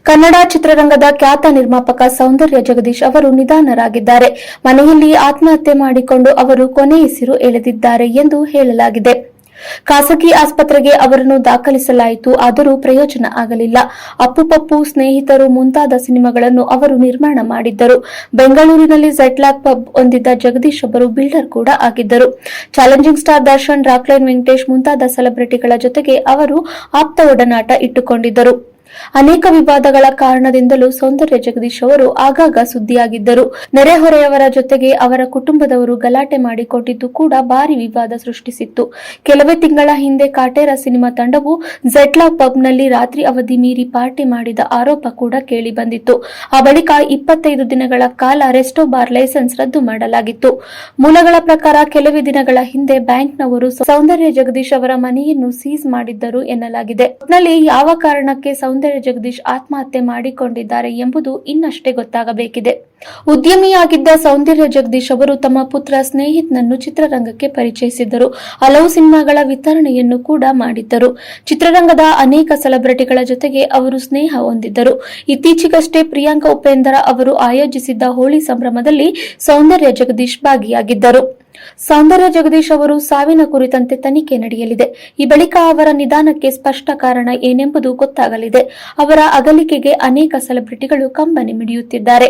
ಕನ್ನಡ ಚಿತ್ರರಂಗದ ಖ್ಯಾತ ನಿರ್ಮಾಪಕ ಸೌಂದರ್ಯ ಜಗದೀಶ್ ಅವರು ನಿಧನರಾಗಿದ್ದಾರೆ. ಮನೆಯಲ್ಲಿ ಆತ್ಮಹತ್ಯೆ ಮಾಡಿಕೊಂಡು ಅವರು ಕೊನೆಯುಸಿರು ಎಳೆದಿದ್ದಾರೆ ಎಂದು ಹೇಳಲಾಗಿದೆ. ಖಾಸಗಿ ಆಸ್ಪತ್ರೆಗೆ ಅವರನ್ನು ದಾಖಲಿಸಲಾಯಿತು. ಆದರೂ ಪ್ರಯೋಜನ ಆಗಲಿಲ್ಲ. ಅಪ್ಪು ಪಪ್ಪು, ಸ್ನೇಹಿತರು ಮುಂತಾದ ಸಿನಿಮಾಗಳನ್ನು ಅವರು ನಿರ್ಮಾಣ ಮಾಡಿದ್ದರು. ಬೆಂಗಳೂರಿನಲ್ಲಿ ಝೆಡ್ಲಾಕ್ ಪಬ್ ಹೊಂದಿದ್ದ ಜಗದೀಶ್ ಅವರು ಬಿಲ್ಡರ್ ಕೂಡ ಆಗಿದ್ದರು. ಚಾಲೆಂಜಿಂಗ್ ಸ್ಟಾರ್ ದರ್ಶನ್, ರಾಕ್ಲೈನ್ ವೆಂಕಟೇಶ್ ಮುಂತಾದ ಸೆಲೆಬ್ರಿಟಿಗಳ ಜೊತೆಗೆ ಅವರು ಆಪ್ತ ಒಡನಾಟ ಇಟ್ಟುಕೊಂಡಿದ್ದರು. ಅನೇಕ ವಿವಾದಗಳ ಕಾರಣದಿಂದಲೂ ಸೌಂದರ್ಯ ಜಗದೀಶ್ ಅವರು ಆಗಾಗ ಸುದ್ದಿಯಾಗಿದ್ದರು. ನೆರೆಹೊರೆಯವರ ಜೊತೆಗೆ ಅವರ ಕುಟುಂಬದವರು ಗಲಾಟೆ ಮಾಡಿಕೊಂಡಿದ್ದು ಕೂಡ ಭಾರಿ ವಿವಾದ ಸೃಷ್ಟಿಸಿತ್ತು. ಕೆಲವೇ ತಿಂಗಳ ಹಿಂದೆ ಕಾಟೇರ ಸಿನಿಮಾ ತಂಡವು ಝೆಡ್ಲಾಕ್ ಪಬ್ನಲ್ಲಿ ರಾತ್ರಿ ಅವಧಿ ಮೀರಿ ಪಾರ್ಟಿ ಮಾಡಿದ ಆರೋಪ ಕೂಡ ಕೇಳಿ ಬಂದಿತ್ತು. ಆ ಬಳಿಕ 25 ದಿನಗಳ ಕಾಲ ರೆಸ್ಟೋ ಬಾರ್ ಲೈಸೆನ್ಸ್ ರದ್ದು ಮಾಡಲಾಗಿತ್ತು. ಮೂಲಗಳ ಪ್ರಕಾರ ಕೆಲವೇ ದಿನಗಳ ಹಿಂದೆ ಬ್ಯಾಂಕ್ನವರು ಸೌಂದರ್ಯ ಜಗದೀಶ್ ಅವರ ಮನೆಯನ್ನು ಸೀಸ್ ಮಾಡಿದ್ದರು ಎನ್ನಲಾಗಿದೆ. ಒಟ್ನಲ್ಲಿ ಯಾವ ಕಾರಣಕ್ಕೆ ಸೌಂದರ್ಯ ಜಗದೀಶ್ ಆತ್ಮಹತ್ಯೆ ಮಾಡಿಕೊಂಡಿದ್ದಾರೆ ಎಂಬುದು ಇನ್ನಷ್ಟೇ ಗೊತ್ತಾಗಬೇಕಿದೆ. ಉದ್ಯಮಿಯಾಗಿದ್ದ ಸೌಂದರ್ಯ ಜಗದೀಶ್ ಅವರು ತಮ್ಮ ಪುತ್ರ ಸ್ನೇಹಿತನನ್ನು ಚಿತ್ರರಂಗಕ್ಕೆ ಪರಿಚಯಿಸಿದ್ದರು. ಹಲವು ಸಿನಿಮಾಗಳ ವಿತರಣೆಯನ್ನು ಕೂಡ ಮಾಡಿದ್ದರು. ಚಿತ್ರರಂಗದ ಅನೇಕ ಸೆಲೆಬ್ರಿಟಿಗಳ ಜೊತೆಗೆ ಅವರು ಸ್ನೇಹ ಹೊಂದಿದ್ದರು. ಇತ್ತೀಚೆಗಷ್ಟೇ ಪ್ರಿಯಾಂಕಾ ಉಪೇಂದ್ರ ಅವರು ಆಯೋಜಿಸಿದ್ದ ಹೋಳಿ ಸಂಭ್ರಮದಲ್ಲಿ ಸೌಂದರ್ಯ ಜಗದೀಶ್ ಭಾಗಿಯಾಗಿದ್ದರು. ಸೌಂದರ್ಯ ಜಗದೀಶ್ ಅವರು ಸಾವಿನ ಕುರಿತಂತೆ ತನಿಖೆ ನಡೆಯಲಿದೆ. ಈ ಬಳಿಕ ಅವರ ನಿಧನಕ್ಕೆ ಸ್ಪಷ್ಟ ಕಾರಣ ಏನೆಂಬುದು ಗೊತ್ತಾಗಲಿದೆ. ಅವರ ಅಗಲಿಕೆಗೆ ಅನೇಕ ಸೆಲೆಬ್ರಿಟಿಗಳು ಕಂಬನಿ ಮಿಡಿಯುತ್ತಿದ್ದಾರೆ.